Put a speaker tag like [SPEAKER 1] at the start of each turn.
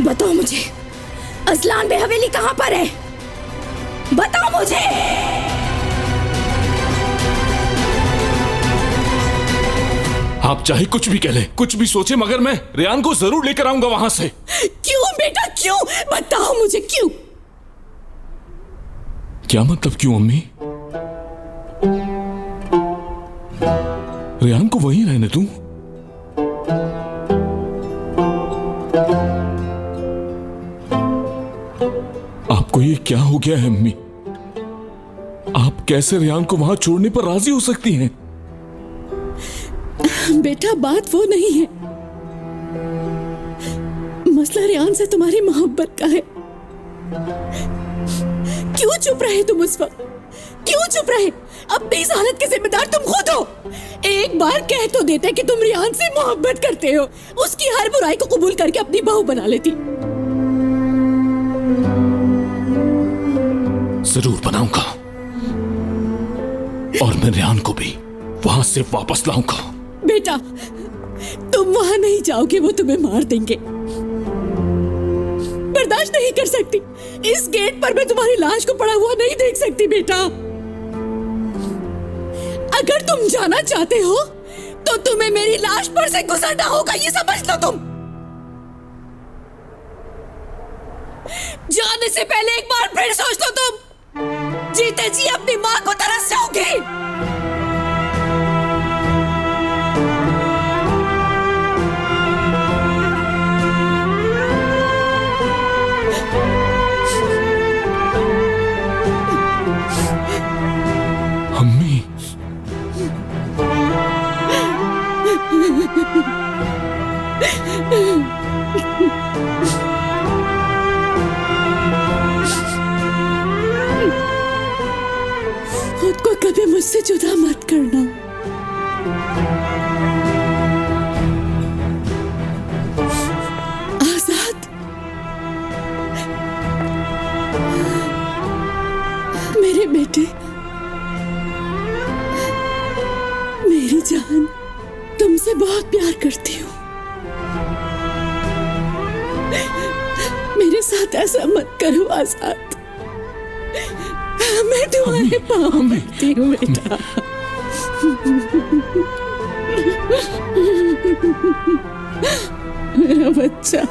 [SPEAKER 1] बताओ मुझे, असलान बे हवेली कहाँ पर है? बताओ मुझे।
[SPEAKER 2] आप चाहे कुछ भी कह ले, कुछ भी सोचे, मगर मैं रेयान को जरूर लेकर आऊंगा वहां से।
[SPEAKER 1] क्यों बेटा, क्यों? बताओ मुझे क्यों?
[SPEAKER 2] क्या मतलब क्यों अम्मी? रेयान को वहीं रहने दूं? आपको ये क्या हो गया है अम्मी? आप कैसे रेयान को वहां छोड़ने पर राजी हो सकती हैं?
[SPEAKER 1] बेटा बात वो नहीं है, मसला रेयान से तुम्हारी मोहब्बत का है। क्यों चुप रहे तुम उस वक्त? क्यों चुप रहे? अपनी इस हालत के जिम्मेदार तुम खुद हो। एक बार कह तो देते कि तुम रेयान से मोहब्बत करते हो, उसकी हर बुराई को कबूल करके अपनी बहू बना लेती।
[SPEAKER 2] जरूर बनाऊंगा, और मैं रेयान को भी वहां से वापस लाऊंगा।
[SPEAKER 1] बेटा तुम वहां नहीं जाओगे, वो तुम्हें मार देंगे। बर्दाश्त नहीं कर सकती, इस गेट पर मैं तुम्हारी लाश को पड़ा हुआ नहीं देख सकती। बेटा अगर तुम जाना चाहते हो तो तुम्हें मेरी लाश पर से गुजरना होगा, ये समझ लो तुम। जाने से पहले एक बार फिर सोच लो, तुम जीते जी अपनी मां को तरस जाओगे।
[SPEAKER 2] अम्मी,
[SPEAKER 1] खुद को कभी मुझसे जुदा मत करना। आजाद, मेरे बेटे, मेरी जान, तुमसे बहुत प्यार करती हूँ। मेरे साथ ऐसा मत करो आजाद, मैं तुम्हारे पाँव पड़ती हूँ बेटा। मेरा बच्चा।